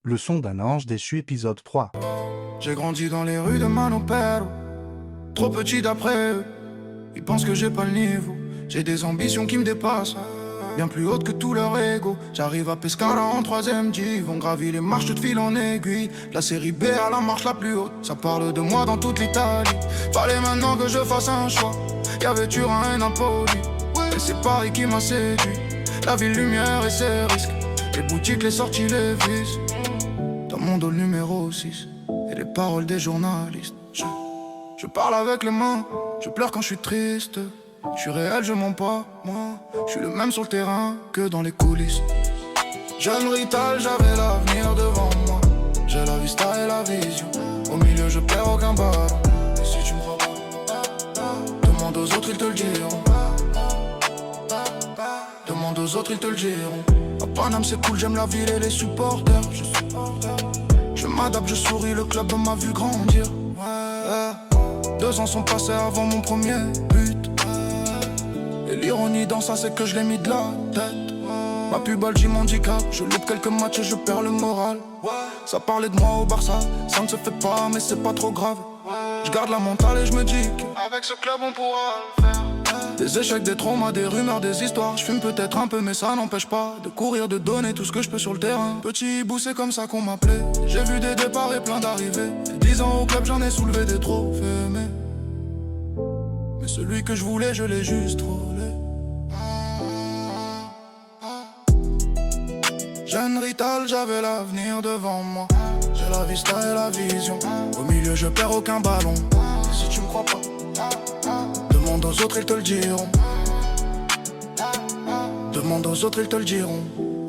Le son d'un ange déchu épisode 3. J'ai grandi dans les rues de Manopello, trop petit d'après eux. Ils pensent que j'ai pas le niveau. J'ai des ambitions qui me dépassent, bien plus hautes que tout leur ego. J'arrive à Pescara en 3ème div. On gravit les marches de fil en aiguille. La série B à la marche la plus haute. Ça parle de moi dans toute l'Italie. Fallait maintenant que je fasse un choix. Y'avait Turin et Napoli, et c'est Paris qui m'a séduit. La ville lumière et ses risques, les boutiques, les sorties, les vices. Dans mon dos le numéro 6 et les paroles des journalistes. Je parle avec les mains, je pleure quand je suis triste. Je suis réel, je mens pas, moi. Je suis le même sur le terrain que dans les coulisses. Jeune Rital, j'avais l'avenir devant moi. J'ai la vista et la vision. Au milieu, je perds aucun ballon. Et si tu me crois pas, demande aux autres, ils te le diront. Demande aux autres, ils te le diront. À Paname, c'est cool, j'aime la ville et les supporters. Je m'adapte, je souris, le club m'a vu grandir. 2 ans sont passés avant mon premier but. Et l'ironie dans ça, c'est que je l'ai mis de la tête. Ma pubalgie m'handicap, je loupe quelques matchs et je perds le moral. Ça parlait de moi au Barça, ça ne se fait pas mais c'est pas trop grave. Je garde la mentale et je me dis qu'avec ce club on pourra le faire. Des échecs, des traumas, des rumeurs, des histoires. Je fume peut-être un peu mais ça n'empêche pas de courir, de donner tout ce que je peux sur le terrain. Petit hibou, c'est comme ça qu'on m'appelait. J'ai vu des départs et plein d'arrivées. 10 ans au club, j'en ai soulevé des trophées. Mais celui que je voulais, je l'ai juste volé. Jeune Rital, j'avais l'avenir devant moi. J'ai la vista et la vision. Au milieu, je perds aucun ballon. Et si tu me crois pas, demande aux autres, ils te le diront. Demande aux autres, ils te le diront.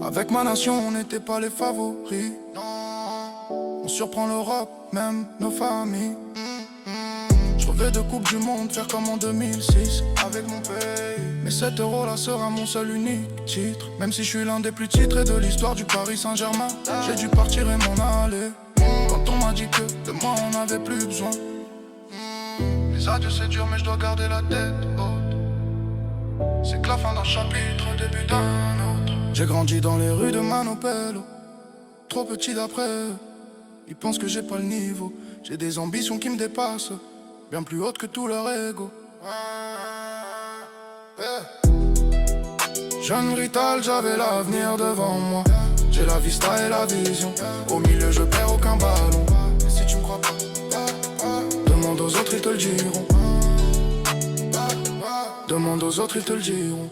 Avec ma nation, on n'était pas les favoris. On surprend l'Europe, même nos familles. Je rêvais de Coupe du Monde, faire comme en 2006 avec mon pays. Mais 7 € là sera mon seul unique titre. Même si je suis l'un des plus titrés de l'histoire du Paris Saint-Germain. J'ai dû partir et m'en aller quand on m'a dit que de moi on n'avait plus besoin. Les adieux c'est dur mais je dois garder la tête haute. C'est que la fin d'un chapitre, début d'un autre. J'ai grandi dans les rues de Manopello, trop petit d'après eux. Ils pensent que j'ai pas le niveau. J'ai des ambitions qui me dépassent, bien plus hautes que tout leur ego. Jeune Rital, j'avais l'avenir devant moi. J'ai la vista et la vision. Au milieu, je perds aucun ballon. Et si tu me crois pas, demande aux autres, ils te le diront. Demande aux autres, ils te le diront.